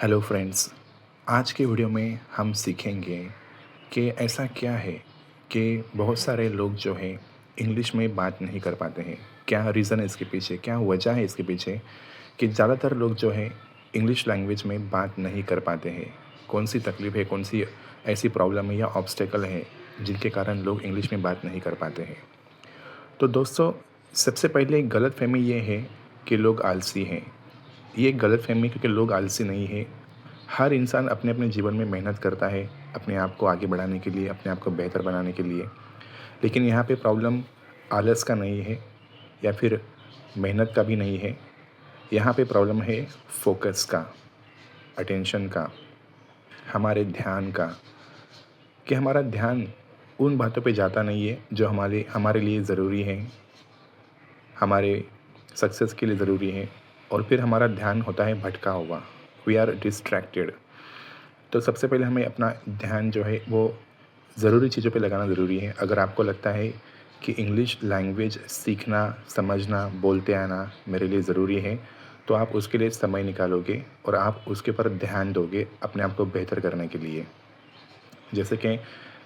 Hello friends. आज के video में हम सीखेंगे कि ऐसा क्या है कि बहुत सारे लोग जो हैं इंग्लिश में बात नहीं कर पाते हैं। क्या रीज़न है इसके पीछे, क्या वजह है इसके पीछे कि ज़्यादातर लोग जो हैं इंग्लिश लैंग्वेज में बात नहीं कर पाते हैं। कौन सी तकलीफ़ है, कौन सी ऐसी प्रॉब्लम है या ऑब्स्टेकल है जिनके कारण लोग इंग्लिश में बात नहीं कर पाते हैं। तो दोस्तों, सबसे पहले गलतफ़हमी ये है कि लोग आलसी हैं। ये गलतफ़हमी, क्योंकि लोग आलसी नहीं हैं। हर इंसान अपने अपने जीवन में मेहनत करता है अपने आप को आगे बढ़ाने के लिए, अपने आप को बेहतर बनाने के लिए। लेकिन यहाँ पे प्रॉब्लम आलस का नहीं है या फिर मेहनत का भी नहीं है। यहाँ पे प्रॉब्लम है फ़ोकस का, अटेंशन का, हमारे ध्यान का, कि हमारा ध्यान उन बातों पे जाता नहीं है जो हमारे हमारे लिए ज़रूरी हैं, हमारे सक्सेस के लिए ज़रूरी है। और फिर हमारा ध्यान होता है भटका हुआ, वी आर डिस्ट्रैक्टेड। तो सबसे पहले हमें अपना ध्यान जो है वो ज़रूरी चीज़ों पे लगाना ज़रूरी है। अगर आपको लगता है कि इंग्लिश लैंग्वेज सीखना, समझना, बोलते आना मेरे लिए ज़रूरी है, तो आप उसके लिए समय निकालोगे और आप उसके ऊपर ध्यान दोगे अपने आप को बेहतर करने के लिए। जैसे कि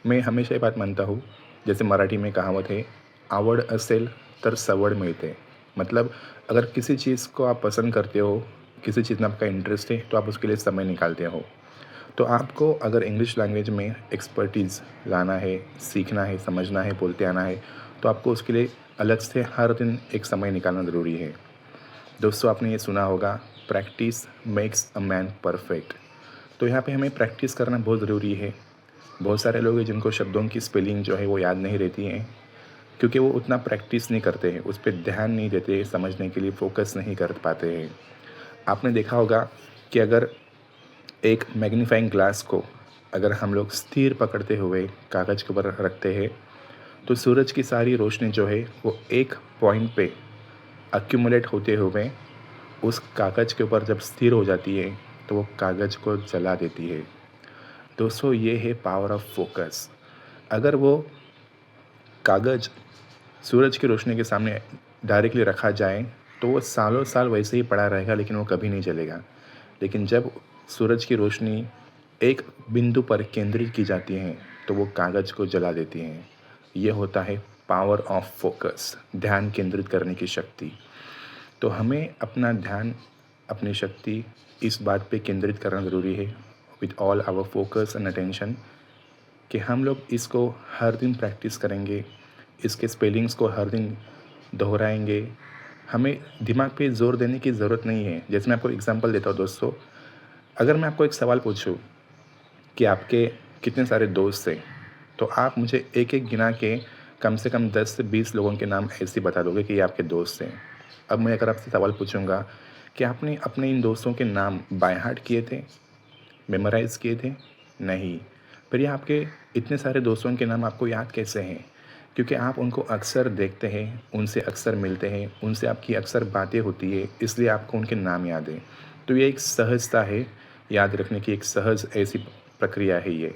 मैं हमेशा ये बात मानता हूँ, जैसे मराठी में कहावत है, आवड असेल तर सवड मिळते। मतलब अगर किसी चीज़ को आप पसंद करते हो, किसी चीज़ में आपका इंटरेस्ट है, तो आप उसके लिए समय निकालते हो। तो आपको अगर इंग्लिश लैंग्वेज में एक्सपर्टीज़ लाना है, सीखना है, समझना है, बोलते आना है, तो आपको उसके लिए अलग से हर दिन एक समय निकालना ज़रूरी है। दोस्तों, आपने ये सुना होगा, practice makes a man perfect. तो यहाँ पे हमें प्रैक्टिस करना बहुत ज़रूरी है। बहुत सारे लोग हैं जिनको शब्दों की स्पेलिंग जो है वो याद नहीं रहती हैं, क्योंकि वो उतना प्रैक्टिस नहीं करते हैं, उस पे ध्यान नहीं देते, समझने के लिए फ़ोकस नहीं कर पाते हैं। आपने देखा होगा कि अगर एक मैग्नीफाइंग ग्लास को अगर हम लोग स्थिर पकड़ते हुए कागज़ के ऊपर रखते हैं, तो सूरज की सारी रोशनी जो है वो एक पॉइंट पे अक्यूमुलेट होते हुए उस कागज़ के ऊपर जब स्थिर हो जाती है, तो वो कागज़ को जला देती है। दोस्तों, ये है पावर ऑफ फोकस। अगर वो कागज़ सूरज की रोशनी के सामने डायरेक्टली रखा जाए, तो वो सालों साल वैसे ही पड़ा रहेगा, लेकिन वो कभी नहीं जलेगा। लेकिन जब सूरज की रोशनी एक बिंदु पर केंद्रित की जाती है, तो वो कागज़ को जला देती हैं। ये होता है पावर ऑफ फोकस, ध्यान केंद्रित करने की शक्ति। तो हमें अपना ध्यान, अपनी शक्ति इस बात पे केंद्रित करना ज़रूरी है, with all our focus and attention, कि हम लोग इसको हर दिन प्रैक्टिस करेंगे, इसके स्पेलिंग्स को हर दिन दोहराएँगे। हमें दिमाग पे ज़ोर देने की ज़रूरत नहीं है। जैसे मैं आपको एग्ज़ाम्पल देता हूँ दोस्तों, अगर मैं आपको एक सवाल पूछूँ कि आपके कितने सारे दोस्त हैं, तो आप मुझे एक-एक गिना के कम से कम 10 से 20 लोगों के नाम ऐसे ही बता दोगे कि ये आपके दोस्त हैं। अब मैं अगर आपसे सवाल पूछूँगा कि आपने अपने इन दोस्तों के नाम बाय हार्ट किए थे, मेमोराइज़ किए थे? नहीं। फिर ये आपके इतने सारे दोस्तों के नाम आपको याद कैसे हैं? क्योंकि आप उनको अक्सर देखते हैं, उनसे अक्सर मिलते हैं, उनसे आपकी अक्सर बातें होती है, इसलिए आपको उनके नाम याद हैं। तो ये एक सहजता है, याद रखने की एक सहज ऐसी प्रक्रिया है ये।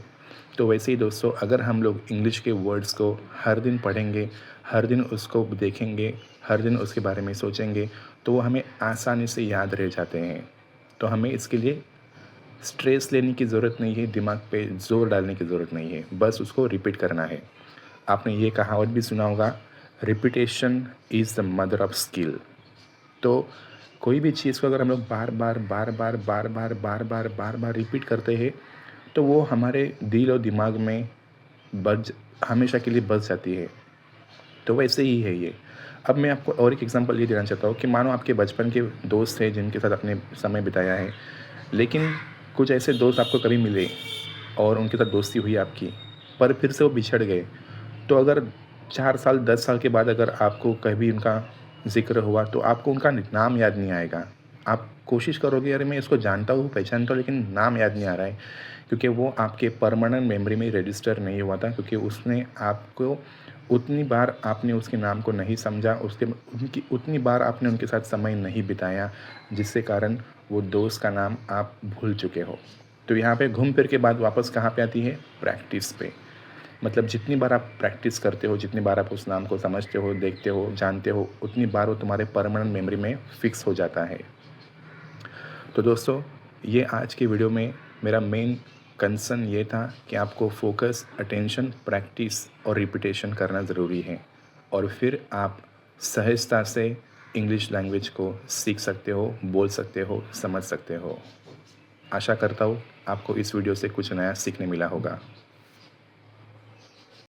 तो वैसे ही दोस्तों, अगर हम लोग इंग्लिश के वर्ड्स को हर दिन पढ़ेंगे, हर दिन उसको देखेंगे, हर दिन उसके बारे में सोचेंगे, तो वो हमें आसानी से याद रह जाते हैं। तो हमें इसके लिए स्ट्रेस लेने की ज़रूरत नहीं है, दिमाग पे ज़ोर डालने की ज़रूरत नहीं है, बस उसको रिपीट करना है। आपने ये कहावत भी सुना होगा, repetition is the mother of skill. तो कोई भी चीज़ को अगर हम लोग बार-बार, बार-बार, बार-बार, बार-बार, बार-बार रिपीट करते हैं, तो वो हमारे दिल और दिमाग में बस हमेशा के लिए बस जाती है। तो वैसे ही है ये। अब मैं आपको और एक एग्ज़ाम्पल ये देना चाहता हूँ कि मानो आपके बचपन के दोस्त हैं जिनके साथ आपने समय बिताया है, लेकिन कुछ ऐसे दोस्त आपको कभी मिले और उनके साथ दोस्ती हुई आपकी, पर फिर से वो बिछड़ गए। तो अगर 4 साल, 10 साल के बाद अगर आपको कभी उनका ज़िक्र हुआ, तो आपको उनका नाम याद नहीं आएगा। आप कोशिश करोगे, अरे मैं इसको जानता हूँ, पहचानता हूँ, लेकिन नाम याद नहीं आ रहा है, क्योंकि वो आपके परमानेंट मेमोरी में रजिस्टर नहीं हुआ था, क्योंकि उसने आपको उतनी बार आपने उसके नाम को नहीं समझा, उसके उनकी उतनी बार आपने उनके साथ समय नहीं बिताया, जिससे कारण वो दोस्त का नाम आप भूल चुके हो। तो यहाँ पे घूम फिर के बात वापस कहाँ पे आती है? प्रैक्टिस पे। मतलब जितनी बार आप प्रैक्टिस करते हो, जितनी बार आप उस नाम को समझते हो, देखते हो, जानते हो, उतनी बार वो तुम्हारे परमानेंट मेमोरी में फ़िक्स हो जाता है। तो दोस्तों, ये आज की वीडियो में मेरा मेन कंसर्न ये था कि आपको फ़ोकस, अटेंशन, प्रैक्टिस और रिपिटेशन करना ज़रूरी है और फिर आप सहजता से इंग्लिश लैंग्वेज को सीख सकते हो, बोल सकते हो, समझ सकते हो। आशा करता हूँ आपको इस वीडियो से कुछ नया सीखने मिला होगा।